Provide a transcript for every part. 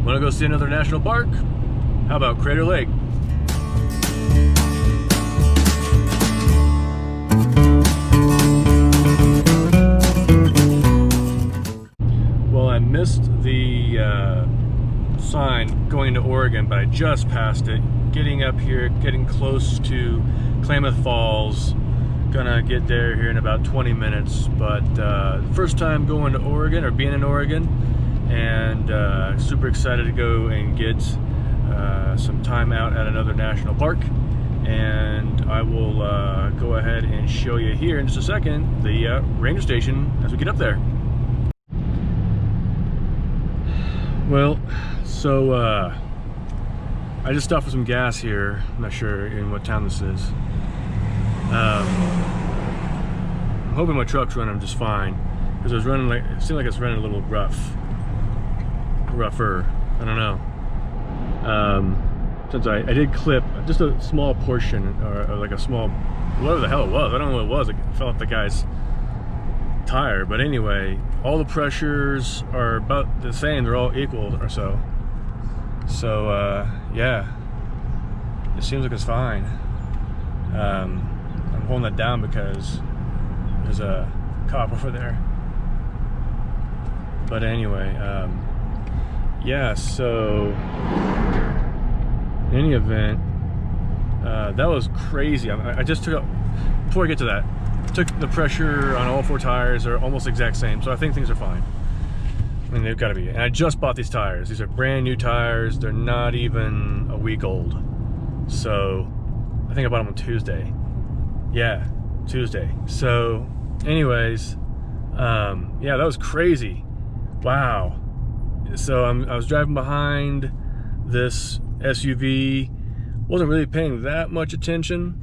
Want to go see another national park? How about Crater Lake? Well, I missed the sign going to Oregon, but I just passed it. Getting up here, getting close to Klamath Falls. Gonna get there here in about 20 minutes, but first time going to Oregon, or being in Oregon, and super excited to go and get some time out at another national park. And I will go ahead and show you here in just a second the ranger station as we get up there. Well, so I just stopped for some gas here. I'm not sure in what town this is. I'm hoping my truck's running just fine, because it was running like, it seemed like it's running a little rougher. I don't know. Since I did clip just a small portion, or like a small, whatever the hell it was. I don't know what it was. It fell off the guy's tire, but anyway, all the pressures are about the same. They're all equal or so. So yeah, it seems like it's fine. I'm holding that down because there's a cop over there. But anyway, yeah, so in any event, that was crazy. I just took, before I get to that, took the pressure on all 4 tires. Are almost exact same, so I think things are fine. I mean, they've got to be. And I just bought these tires. These are brand new tires. They're not even a week old. So I think I bought them on Tuesday. Yeah, Tuesday. So anyways, yeah, that was crazy. Wow. So I was driving behind this SUV, wasn't really paying that much attention,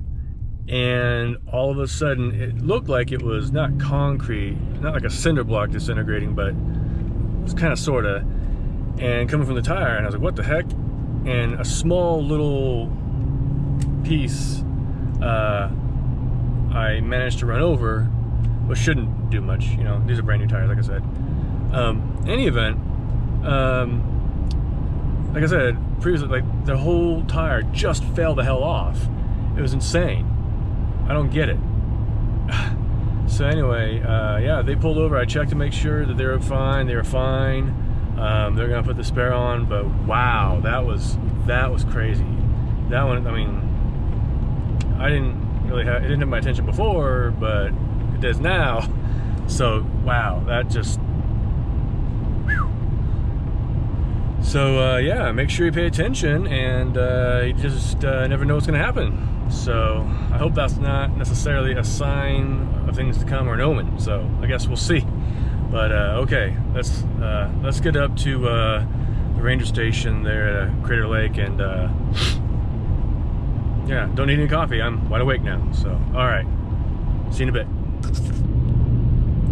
and all of a sudden it looked like it was not concrete, not like a cinder block disintegrating, but it was kind of sorta, and coming from the tire, and I was like, what the heck? And a small little piece I managed to run over, which shouldn't do much, you know, these are brand new tires, like I said. Any event, like I said previously, like the whole tire just fell the hell off. It was insane. I don't get it. So anyway, yeah, they pulled over. I checked to make sure that they were fine. They were fine. They're gonna put the spare on, but wow, that was crazy. That one, I mean, I didn't really have, it didn't have my attention before, but it does now. So wow, that just. So yeah, make sure you pay attention, and you just never know what's going to happen. So I hope that's not necessarily a sign of things to come or an omen. So I guess we'll see. But okay, let's get up to the ranger station there at Crater Lake, and yeah, don't need any coffee. I'm wide awake now. So all right, see you in a bit. I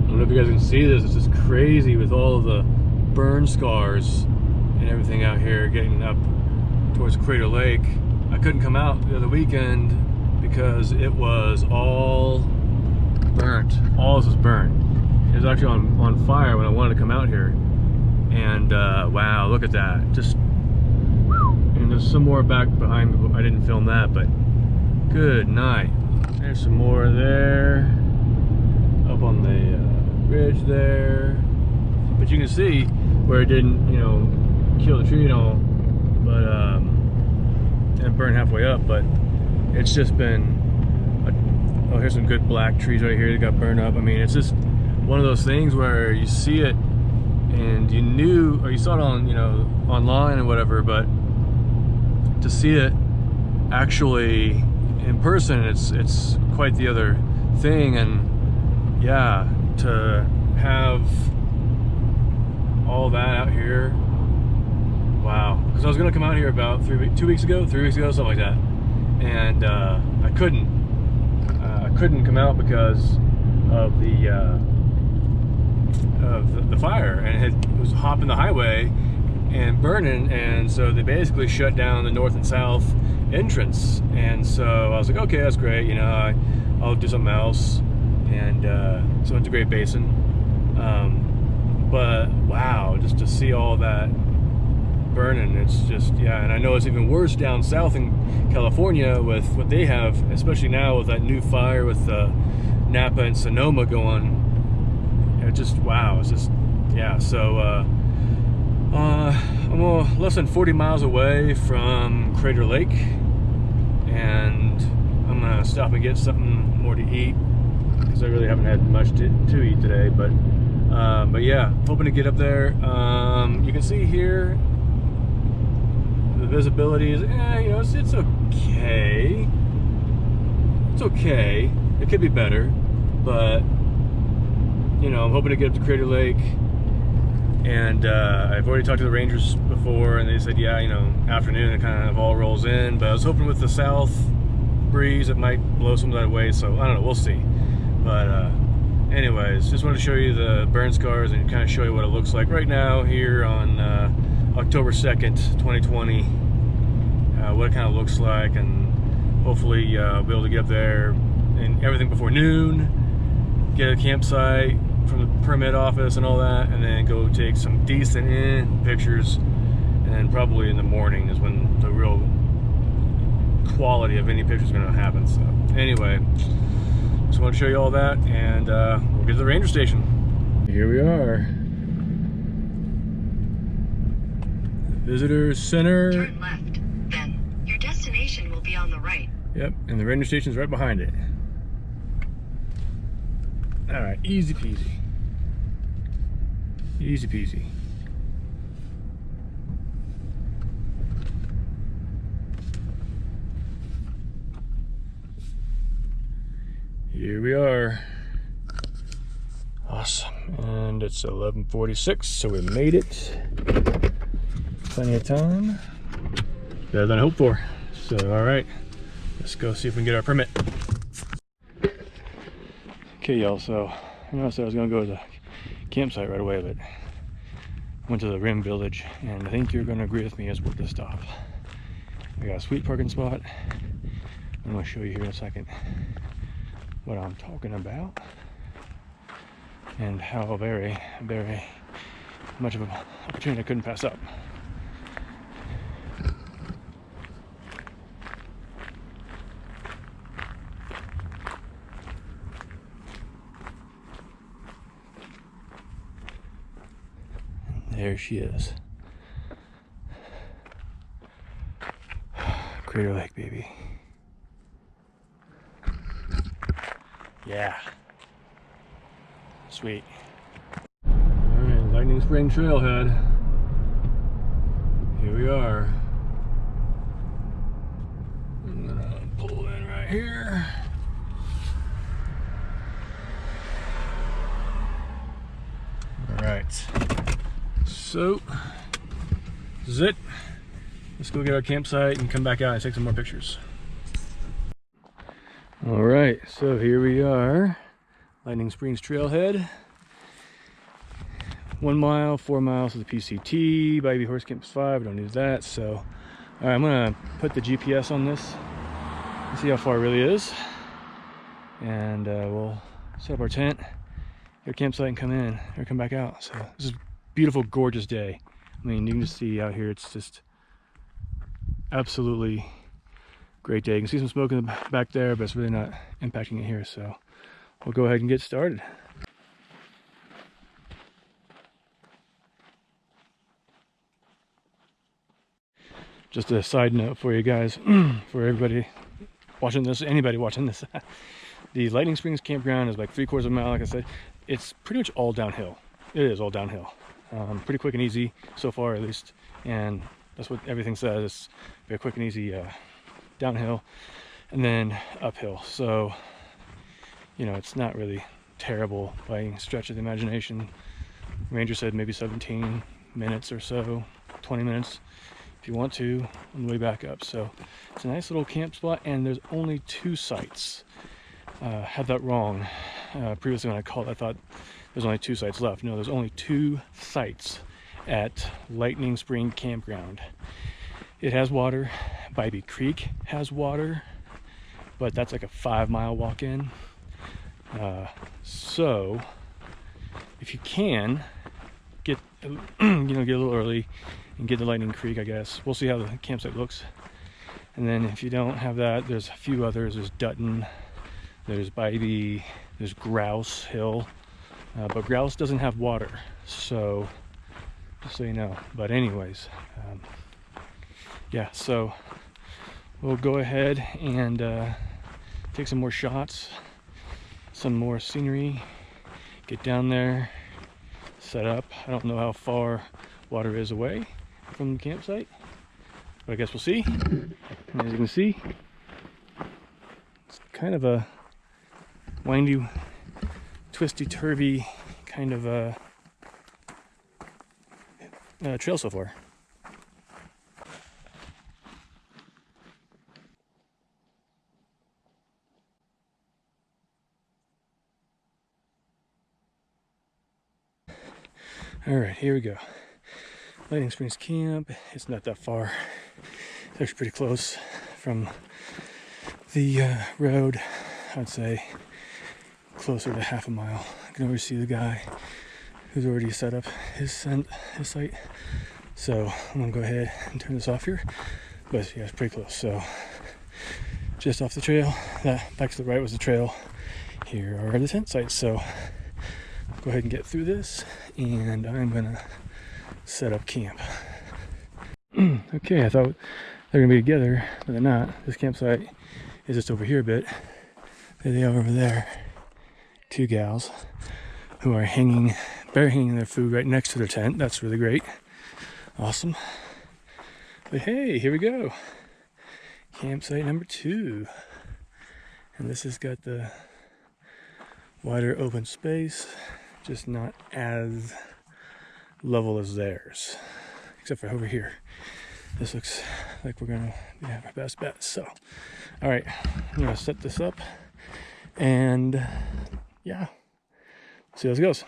don't know if you guys can see this. It's just crazy with all of the burn scars and everything out here getting up towards Crater Lake. I couldn't come out the other weekend because it was all burnt. All this was burnt. It was actually on fire when I wanted to come out here. And wow, look at that. Just, and there's some more back behind me. I didn't film that, but good night. There's some more there. Up on the ridge there. But you can see where it didn't, you know, kill the tree and all, but and burn halfway up, but it's just been oh, here's some good black trees right here that got burned up. I mean, it's just one of those things where you see it and you knew, or you saw it on, you know, online and whatever, but to see it actually in person, it's quite the other thing. And yeah, to have all that out here. Wow. Because I was going to come out here about 3 weeks ago, something like that. And I couldn't come out because of the fire, and it was hopping the highway and burning, and so they basically shut down the north and south entrance. And so I was like, okay, that's great, you know, I'll do something else. And so I went to Great Basin. But wow, just to see all that burning. It's just, yeah, and I know it's even worse down south in California with what they have, especially now with that new fire with Napa and Sonoma going. It just, wow, it's just, yeah. So I'm less than 40 miles away from Crater Lake, and I'm gonna stop and get something more to eat because I really haven't had much to eat today. But yeah, hoping to get up there. You can see here the visibility is, you know, it's okay. It's okay. It could be better, but you know, I'm hoping to get up to Crater Lake. And I've already talked to the rangers before, and they said, yeah, you know, afternoon it kind of all rolls in. But I was hoping with the south breeze it might blow some of that away. So I don't know, we'll see. But anyways, just wanted to show you the burn scars and kind of show you what it looks like right now here on October 2nd, 2020. What it kind of looks like, and hopefully I'll be able to get up there and everything before noon, get a campsite from the permit office and all that, and then go take some decent pictures. And then probably in the morning is when the real quality of any picture is going to happen. So anyway, just want to show you all that, and we'll get to the ranger station. Here we are, visitor center. Turn left, then your destination will be on the right. Yep, and the ranger station is right behind it. All right, easy peasy. Easy peasy. Here we are. Awesome. And it's 11:46, so we made it. Plenty of time. Better than I hoped for. So, all right, let's go see if we can get our permit. Okay, y'all, so I know I said I was gonna go to the campsite right away, but I went to the Rim Village, and I think you're gonna agree with me, it's worth the stop. We got a sweet parking spot. I'm gonna show you here in a second what I'm talking about and how very, very much of an opportunity I couldn't pass up. There she is. Crater Lake, baby. Yeah. Sweet. Alright, Lightning Spring Trailhead. Here we are. I'm gonna pull in right here. Alright. So, this is it. Let's go get our campsite and come back out and take some more pictures. All right, so here we are, Lightning Springs Trailhead. 1 mile, 4 miles to the PCT. Baby Horse Camp is 5, don't need that. So, all right, I'm gonna put the GPS on this and see how far it really is. And we'll set up our tent, get a campsite and come in, or come back out. So this is a beautiful, gorgeous day. I mean, you can just see out here, it's just absolutely great day. You can see some smoke in the back there, but it's really not impacting it here. So we'll go ahead and get started. Just a side note for you guys, for everybody watching this, anybody watching this, the Lightning Springs Campground is like 3/4 of a mile. Like I said, it's pretty much all downhill. It is all downhill. Pretty quick and easy so far, at least, and that's what everything says. It's very quick and easy downhill and then uphill. So, you know, it's not really terrible by any stretch of the imagination. Ranger said maybe 17 minutes or so, 20 minutes if you want to on the way back up. So it's a nice little camp spot, and there's only 2 sites. Had that wrong. Previously when I called, I thought there's only 2 sites left. No, there's only 2 sites at Lightning Spring Campground. It has water. Bybee Creek has water, but that's like a 5-mile walk in. So if you can get, get a little early and get to Lightning Creek, I guess. We'll see how the campsite looks. And then if you don't have that, there's a few others. There's Dutton, there's Bybee, there's Grouse Hill. But Grouse doesn't have water, so just so you know. But anyways, yeah, so we'll go ahead and take some more shots, some more scenery, get down there, set up. I don't know how far water is away from the campsite, but I guess we'll see. And as you can see, it's kind of a windy, twisty-turvy kind of a trail so far. All right, here we go. Lightning Springs Camp. It's not that far. It's actually pretty close from the road. I'd say closer to half a mile. I can already see the guy who's already set up his site. So I'm gonna go ahead and turn this off here. But yeah, it's pretty close. So just off the trail. That back to the right was the trail. Here are the tent sites. So go ahead and get through this, and I'm gonna set up camp. Okay, I thought they're gonna be together, but they're not. This campsite is just over here a bit. There they are over there. Two gals who are bare hanging their food right next to their tent. That's really great. Awesome. But hey, here we go. Campsite number 2. And this has got the wider open space, just not as level as theirs, except for over here. This looks like we're gonna have our best bet. So, all right, I'm gonna set this up, and yeah, see how this goes.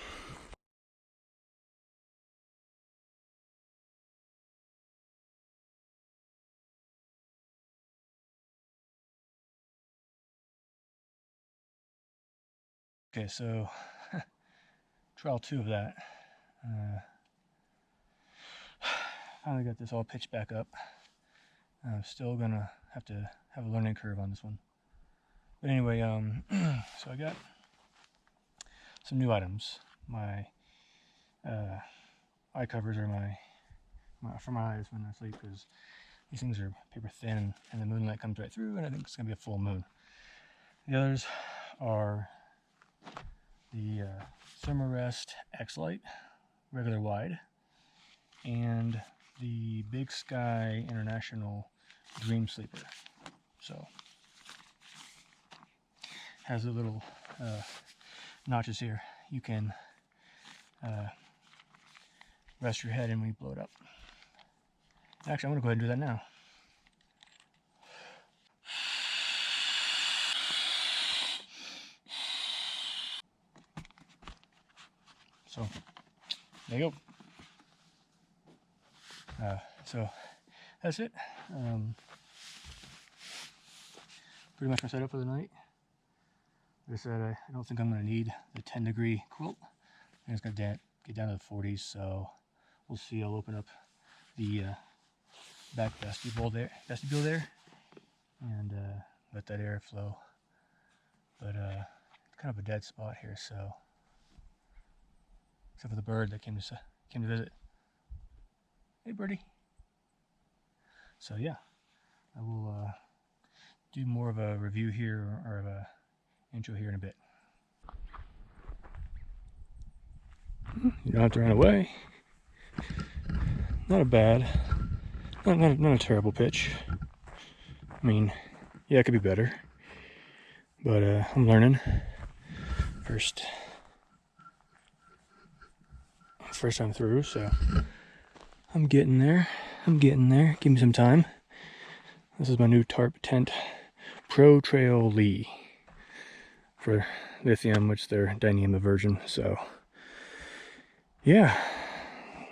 Okay, so trial 2 of that. Finally got this all pitched back up. I'm still gonna have to have a learning curve on this one. But anyway, so I got some new items. My eye covers are for my eyes when I sleep, because these things are paper thin and the moonlight comes right through, and I think it's gonna be a full moon. The others are the Thermarest X-Lite, regular wide, and the Big Sky International Dream Sleeper. So has a little notches here. You can rest your head and we blow it up. Actually, I'm gonna go ahead and do that now. So there you go. So that's it. Pretty much my setup for the night. Like I said, I don't think I'm going to need the 10-degree quilt. I think it's going to get down to the 40s, so we'll see. I'll open up the back vestibule there, and let that air flow. But it's kind of a dead spot here, so except for the bird that came to visit. Hey, birdie. So yeah, I will do more of a review here, or of a intro here in a bit. You don't have to run away. Not a bad, not a terrible pitch. I mean, yeah, it could be better, but I'm learning. First time through, so I'm getting there. Give me some time. This is my new Tarptent Pro Trail Li for lithium, which is their Dyneema version. So yeah,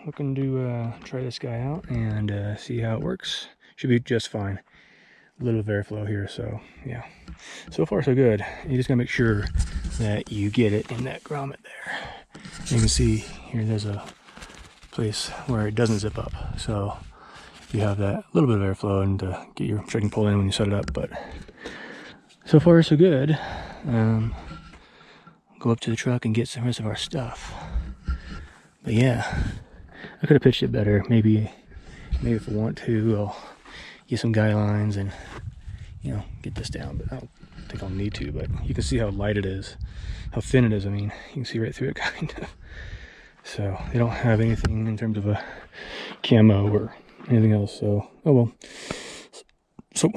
looking to try this guy out and see how it works. Should be just fine. A little bit of airflow here, so yeah. So far so good. You just gotta make sure that you get it in that grommet there. You can see here there's a place where it doesn't zip up. So you have that little bit of airflow and to get your trekking pole in when you set it up. But so far so good. Go up to the truck and get some rest of our stuff. But yeah, I could have pitched it better. Maybe if I want to, I'll get some guy lines and, you know, get this down. But I don't think I'll need to. But you can see how light it is, how thin it is. I mean, you can see right through it kind of. So they don't have anything in terms of a camo or anything else. So, oh well. So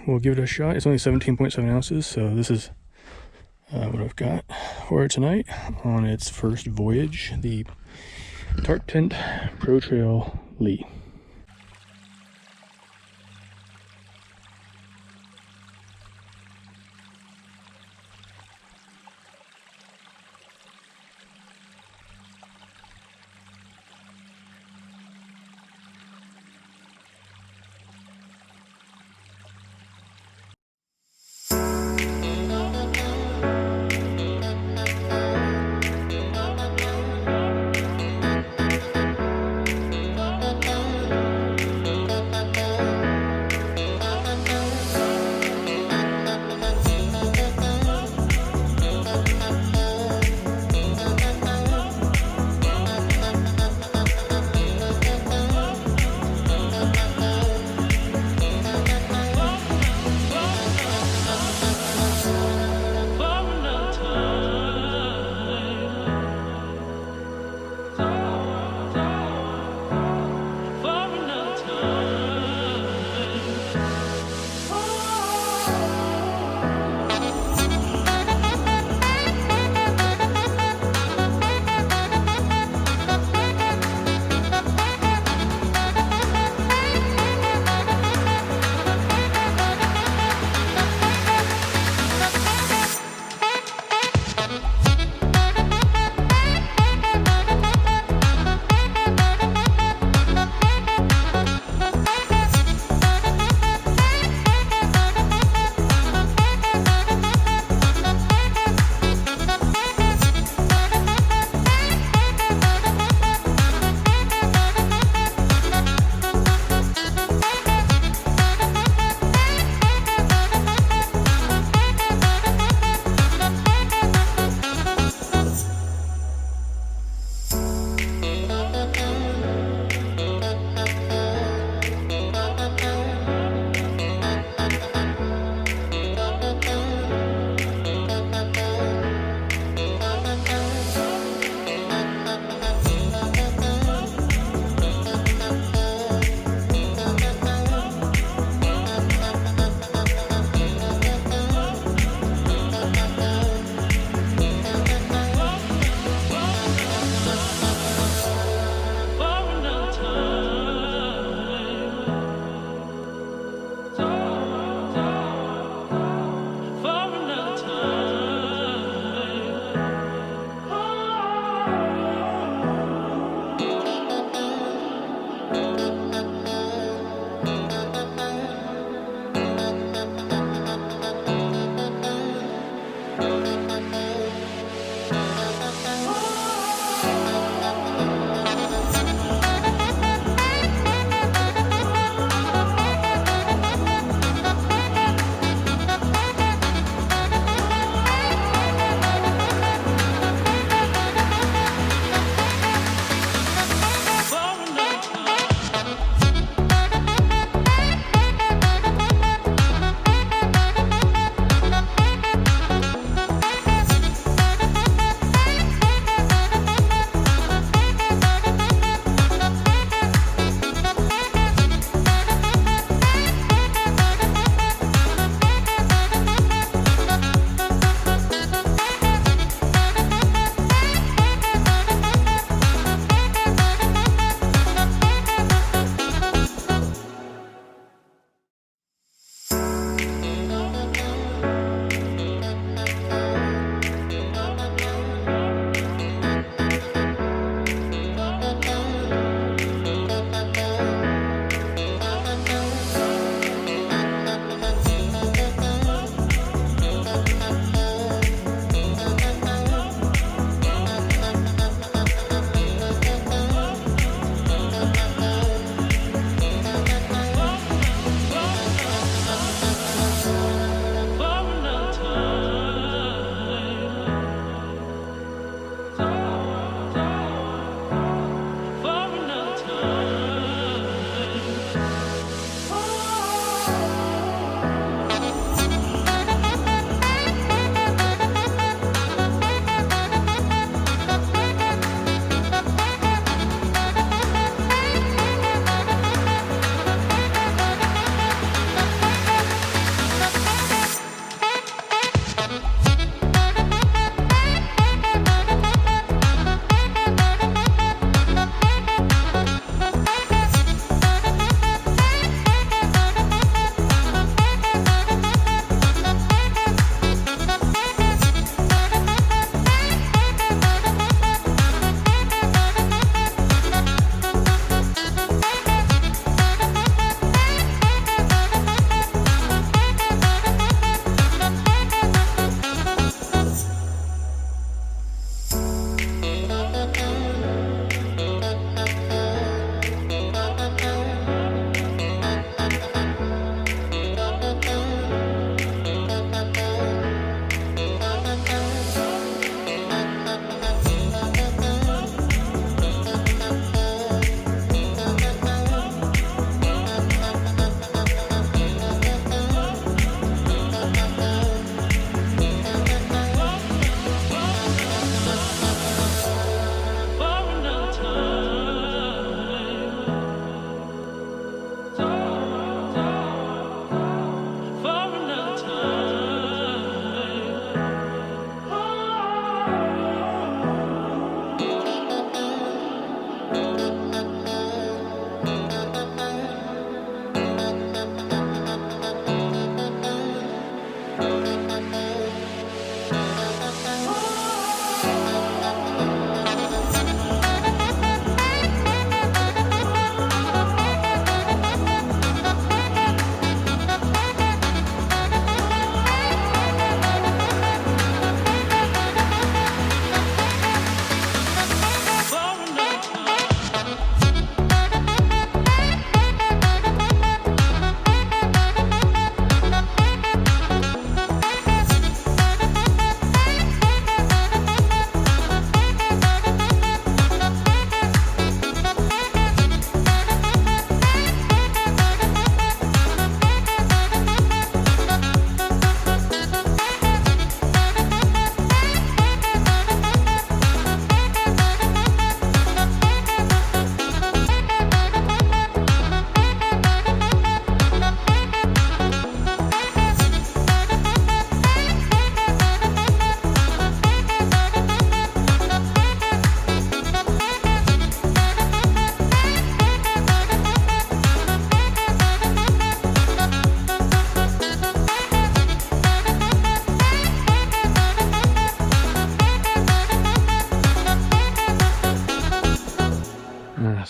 we'll give it a shot. It's only 17.7 ounces. So this is what I've got for tonight on its first voyage, the Tarptent Pro Trail Li.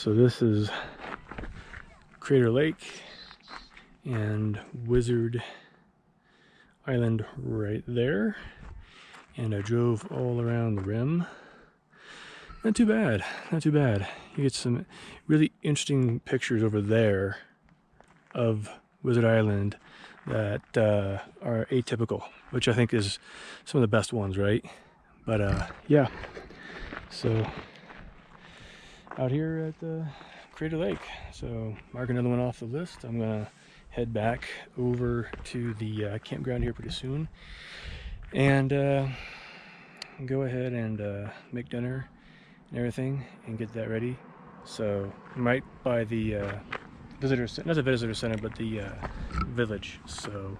So this is Crater Lake and Wizard Island right there. And I drove all around the rim. Not too bad, not too bad. You get some really interesting pictures over there of Wizard Island that are atypical, which I think is some of the best ones, right? But yeah, so out here at Crater Lake. So mark another one off the list. I'm gonna head back over to the campground here pretty soon and go ahead and make dinner and everything and get that ready. So right by the visitor center, not the visitor center, but the village. So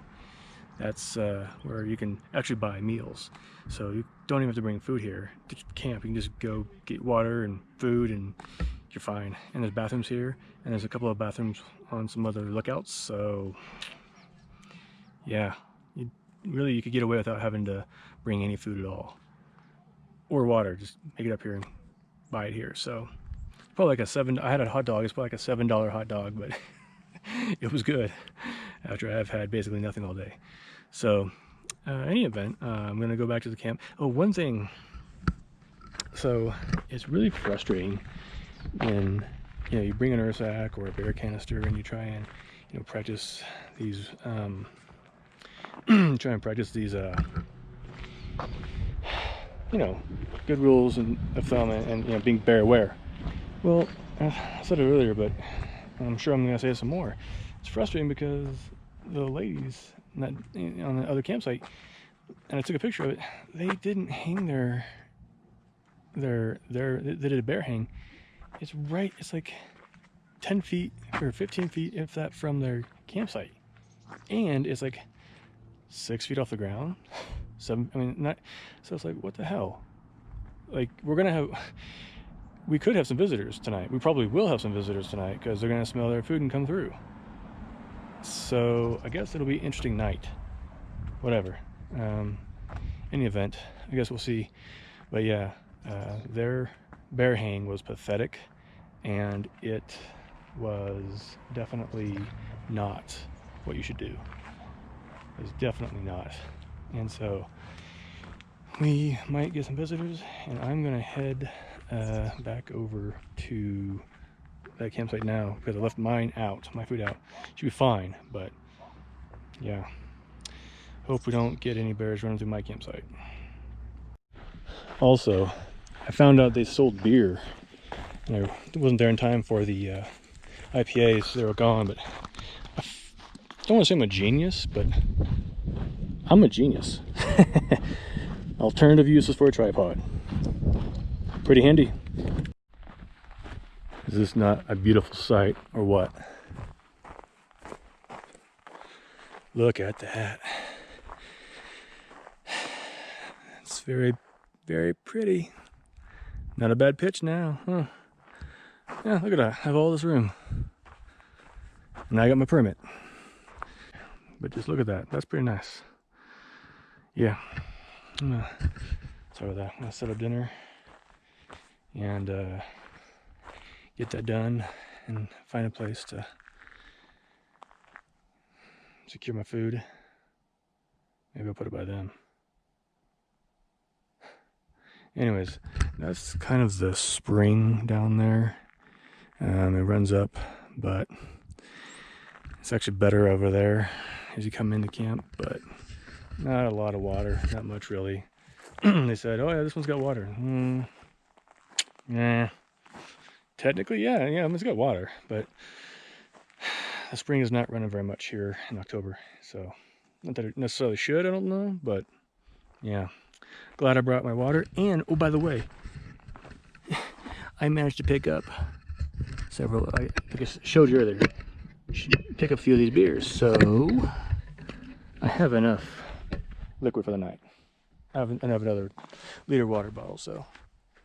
that's where you can actually buy meals. So you don't even have to bring food here to camp. You can just go get water and food and you're fine. And there's bathrooms here, and there's a couple of bathrooms on some other lookouts. So yeah, you could get away without having to bring any food at all or water. Just make it up here and buy it here. So probably like I had a hot dog. It's probably like a $7 hot dog, but it was good after I've had basically nothing all day. So any event, I'm gonna go back to the camp. Oh, one thing, so it's really frustrating when you bring an earth sack or a bear canister and you try and practice these good rules and of thumb and being bear aware. Well, I said it earlier, but I'm sure I'm gonna say it some more. It's frustrating because the ladies on the other campsite, and I took a picture of it, they didn't hang they did a bear hang. It's like 10 feet or 15 feet, if that, from their campsite. And it's like 6 feet off the ground. So it's like, what the hell? Like, we could have some visitors tonight. We probably will have some visitors tonight because they're gonna smell their food and come through. So I guess it'll be an interesting night. Whatever. Any event, I guess we'll see. But yeah, their bear hang was pathetic, and it was definitely not what you should do. It was definitely not. And so we might get some visitors, and I'm gonna head back over to that campsite now because I left my food out. Should be fine, but yeah, hope we don't get any bears running through my campsite. Also, I found out they sold beer, and I wasn't there in time for the IPAs. They were gone, but I don't want to say I'm a genius, but I'm a genius. Alternative uses for a tripod. Pretty handy. Is this not a beautiful sight or what? Look at that. It's very, very pretty. Not a bad pitch now, huh? Yeah, look at that. I have all this room. And I got my permit. But just look at that. That's pretty nice. Yeah. Sorry about that. I'm gonna set up dinner and get that done and find a place to secure my food. Maybe I'll put it by them. Anyways, that's kind of the spring down there. It runs up, but it's actually better over there as you come into camp, but not a lot of water, not much really. They said, oh yeah, this one's got water. Nah. Technically, yeah, it's got water, but the spring is not running very much here in October, so not that it necessarily should, I don't know, but yeah. Glad I brought my water. And oh, by the way, I managed to pick up several, I showed you earlier, pick up a few of these beers, so I have enough liquid for the night. I have another liter water bottle, so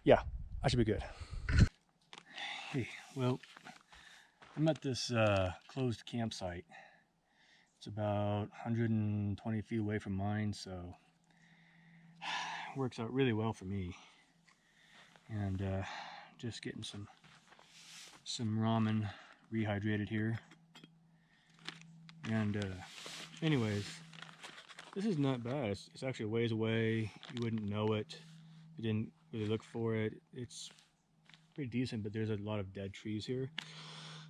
yeah, I should be good. Hey, well, I'm at this closed campsite. It's about 120 feet away from mine, so it works out really well for me. And just getting some some ramen rehydrated here. And anyways, this is not bad. It's actually a ways away. You wouldn't know it if you didn't really look for it. It's pretty decent, but there's a lot of dead trees here.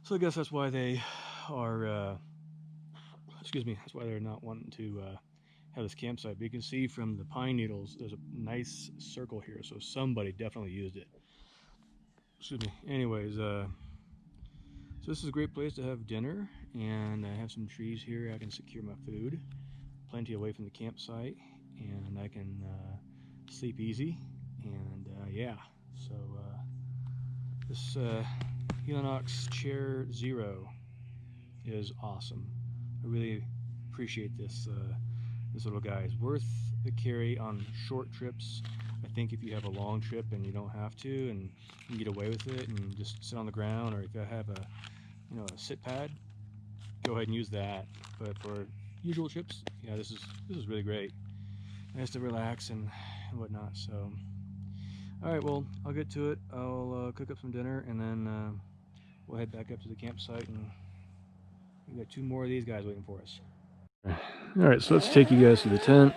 So I guess that's why they are, excuse me, that's why they're not wanting to have this campsite. But you can see from the pine needles, there's a nice circle here. So somebody definitely used it. Excuse me. Anyways, so this is a great place to have dinner, and I have some trees here. I can secure my food, plenty away from the campsite, and I can sleep easy. And yeah, so this Helinox Chair Zero is awesome. I really appreciate this this little guy. It's worth the carry on short trips. I think if you have a long trip and you don't have to, and you can get away with it and just sit on the ground, or if you have a a sit pad, go ahead and use that. But for usual trips, yeah, this is really great. Nice to relax and whatnot. So, all right, well, I'll get to it. I'll cook up some dinner, and then we'll head back up to the campsite, and we got 2 more of these guys waiting for us. All right, so let's take you guys to the tent.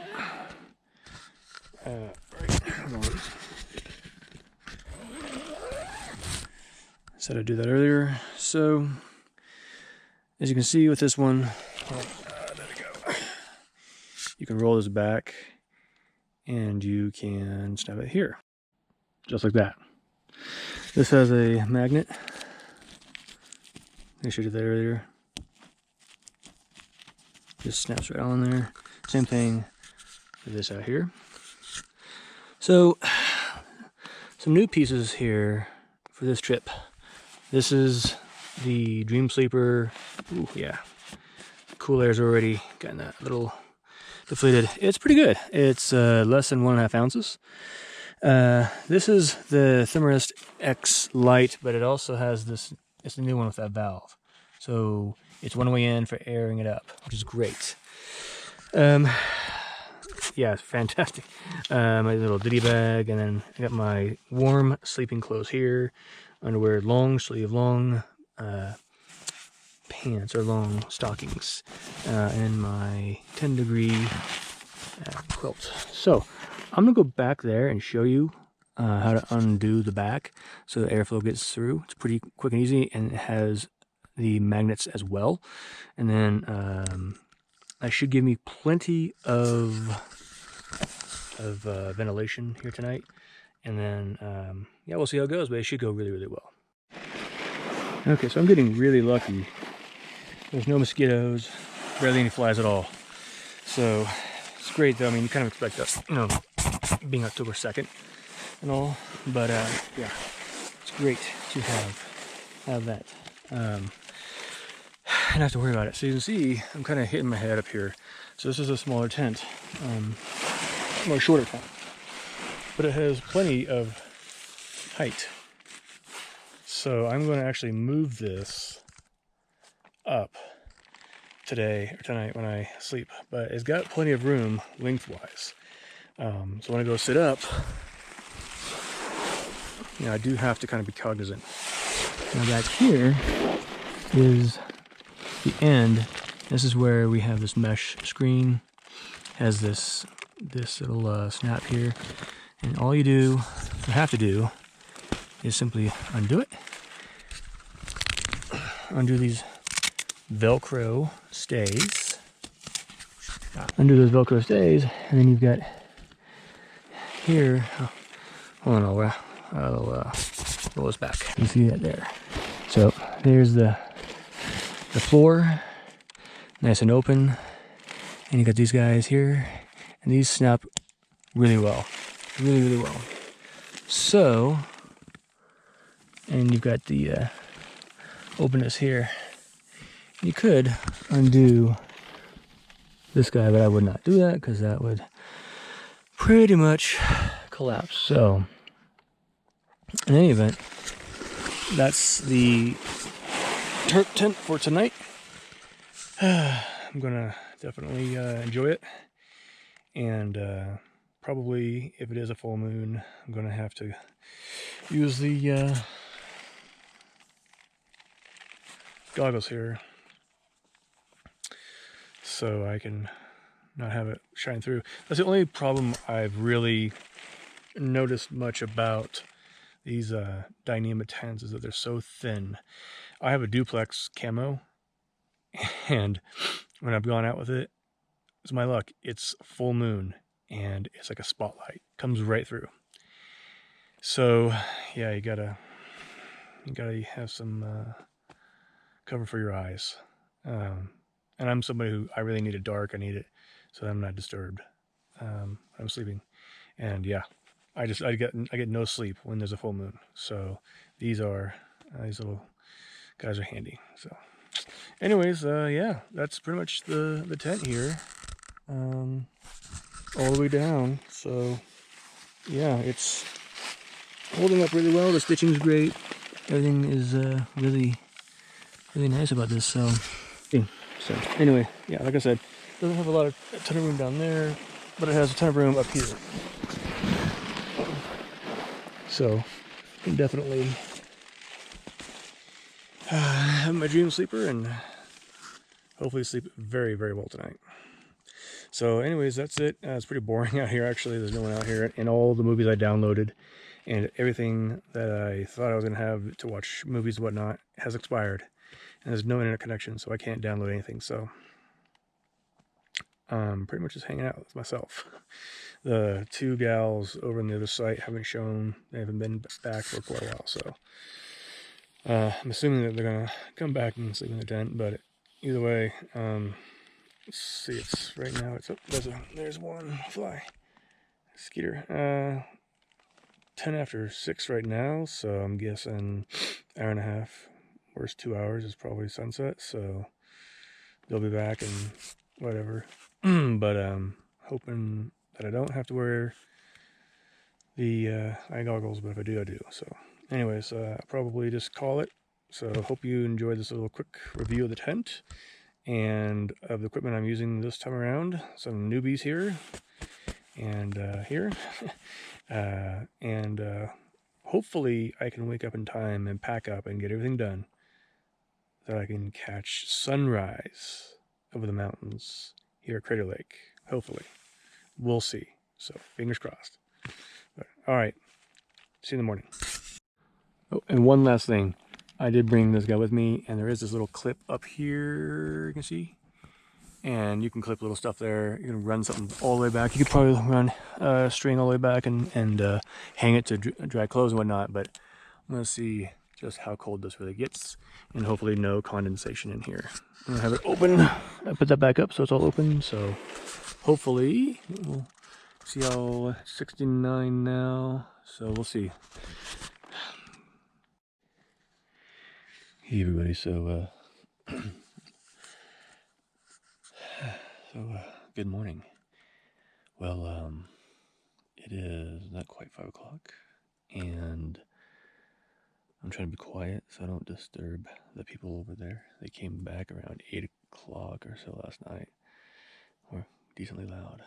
Said I'd do that earlier. So, as you can see with this one, there we go. You can roll this back, and you can snap it here, just like that. This has a magnet. I showed you that earlier. Just snaps right on there. Same thing with this out here. So, some new pieces here for this trip. This is the Dream Sleeper. Ooh, yeah. Cool air's already gotten that little deflated. It's pretty good. It's less than 1.5 ounces. This is the Thermarest X Lite, but it also has this, it's the new one with that valve. So it's one way in for airing it up, which is great. Yeah, it's fantastic. My little ditty bag, and then I got my warm sleeping clothes here. Underwear, long sleeve, long pants or long stockings, and my 10-degree quilt. So I'm gonna go back there and show you how to undo the back so the airflow gets through. It's pretty quick and easy, and it has the magnets as well. And then that should give me plenty of ventilation here tonight. And then, yeah, we'll see how it goes, but it should go really, really well. Okay, so I'm getting really lucky. There's no mosquitoes, barely any flies at all. So it's great, though. I mean, you kind of expect that, being October 2nd and all. But yeah, it's great to have that. And I don't have to worry about it. So you can see, I'm kind of hitting my head up here. So this is a smaller tent, more shorter tent. But it has plenty of height. So I'm going to actually move this up today or tonight when I sleep. But it's got plenty of room lengthwise. So when I go sit up, I do have to kind of be cognizant. Now back here is the end. This is where we have this mesh screen. Has this little snap here. And all you have to do, is simply undo it. Undo these Velcro stays. Undo those Velcro stays, and then you've got here. Oh, hold on, I'll roll this back. You see that there. So there's the floor, nice and open, and you got these guys here, and these snap really well. Really, really well. So, and you've got the openness here. You could undo this guy, but I would not do that because that would pretty much collapse. So, in any event, that's the Tarp tent for tonight. I'm gonna definitely enjoy it, and probably, if it is a full moon, I'm going to have to use the goggles here so I can not have it shine through. That's the only problem I've really noticed much about these Dyneema 10s, is that they're so thin. I have a duplex camo, and when I've gone out with it, it's my luck, it's full moon and it's like a spotlight, comes right through. So yeah, you gotta have some cover for your eyes. And I'm somebody who, I really need it dark. I need it so I'm not disturbed. I'm sleeping, and yeah, I get no sleep when there's a full moon. So these little guys are handy. So anyways, yeah, that's pretty much the tent here, all the way down. So yeah, it's holding up really well. The stitching's great. Everything is really nice about this. So anyway, yeah, like I said, doesn't have a ton of room down there, but it has a ton of room up here. So I can definitely have my dream sleeper and hopefully sleep very, very well tonight. So anyways, that's it. It's pretty boring out here, actually. There's no one out here, and all the movies I downloaded and everything that I thought I was going to have to watch movies and whatnot has expired. And there's no internet connection, so I can't download anything. So pretty much just hanging out with myself. The two gals over on the other site haven't been back for quite a while. So I'm assuming that they're going to come back and sleep in the tent. But either way, let's see, it's right now, it's up. There's one fly. Skeeter. 10 after 6 right now, so I'm guessing hour and a half, worst 2 hours is probably sunset, so they'll be back and whatever. But hoping that I don't have to wear the eye goggles, but if I do, I do. So anyways, I'll probably just call it. So hope you enjoyed this little quick review of the tent and of the equipment I'm using this time around. Some newbies here and here. And hopefully I can wake up in time and pack up and get everything done so that I can catch sunrise over the mountains here at Crater Lake. Hopefully. We'll see. So fingers crossed. But, all right. See you in the morning. Oh, and one last thing. I did bring this guy with me, and there is this little clip up here, you can see. And you can clip little stuff there. You can run something all the way back. You could probably run string all the way back and hang it to dry clothes and whatnot. But I'm going to see just how cold this really gets, and hopefully no condensation in here. I'm going to have it open. I put that back up so it's all open. So hopefully we'll see how 69 now. So we'll see. Hey everybody. So good morning. Well, it is not quite 5 o'clock, and I'm trying to be quiet so I don't disturb the people over there. They came back around 8 o'clock or so last night. We're decently loud.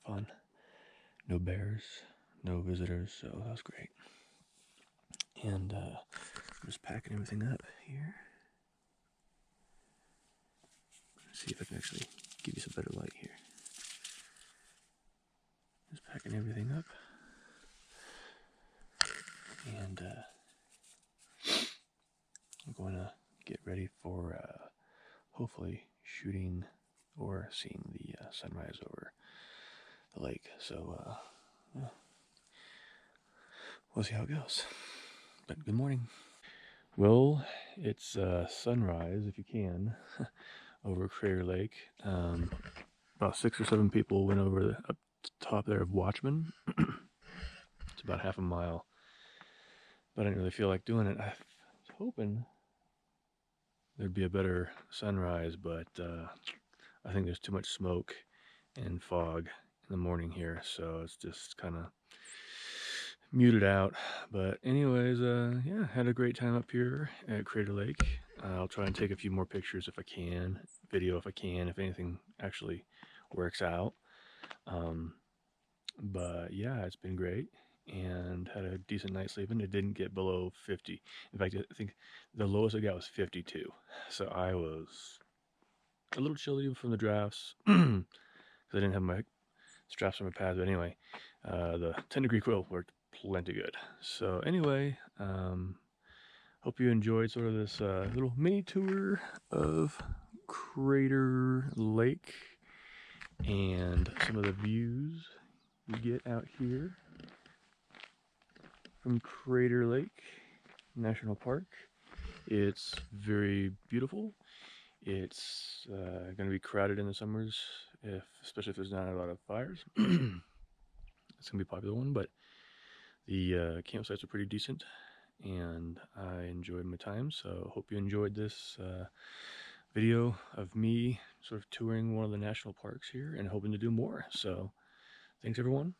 Fun. No bears, no visitors, so that was great. And I'm just packing everything up here. Let's see if I can actually give you some better light here. Just packing everything up. And I'm going to get ready for hopefully shooting or seeing the sunrise over the lake. So yeah. We'll see how it goes. But good morning. Well, it's sunrise, if you can, over Crater Lake. About 6 or 7 people went over up top there of Watchman. It's about half a mile. But I didn't really feel like doing it. I was hoping there'd be a better sunrise, but I think there's too much smoke and fog in the morning here, so it's just kind of muted out. But anyways, yeah, had a great time up here at Crater Lake. I'll try and take a few more pictures if I can, video if I can, if anything actually works out. But yeah, it's been great. and had a decent night's sleeping. It didn't get below 50. In fact, I think the lowest I got was 52. So I was a little chilly from the drafts because I didn't have my straps on my pads. But anyway, the 10-degree quilt worked plenty good. So anyway, hope you enjoyed sort of this little mini tour of Crater Lake and some of the views you get out here from Crater Lake National Park. It's very beautiful. It's going to be crowded in the summers, especially if there's not a lot of fires. It's going to be a popular one, but the campsites are pretty decent, and I enjoyed my time. So hope you enjoyed this video of me sort of touring one of the national parks here and hoping to do more. So thanks everyone.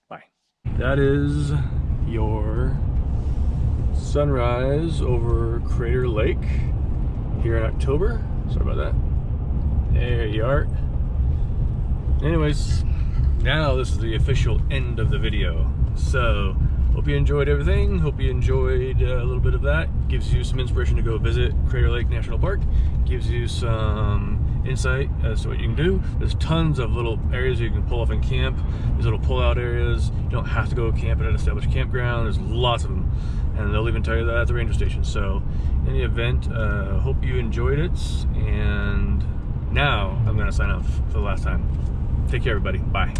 Bye. That is your sunrise over Crater Lake here in October. Sorry about that. There you are. Anyways, now this is the official end of the video. So hope you enjoyed everything. Hope you enjoyed a little bit of that. Gives you some inspiration to go visit Crater Lake National Park. Gives you some insight as to what you can do. There's tons of little areas you can pull off and camp. There's little pull-out areas. You don't have to go camp at an established campground. There's lots of them, and they'll even tell you that at the ranger station. So in the event, hope you enjoyed it, and now I'm going to sign off for the last time. Take care, everybody. Bye.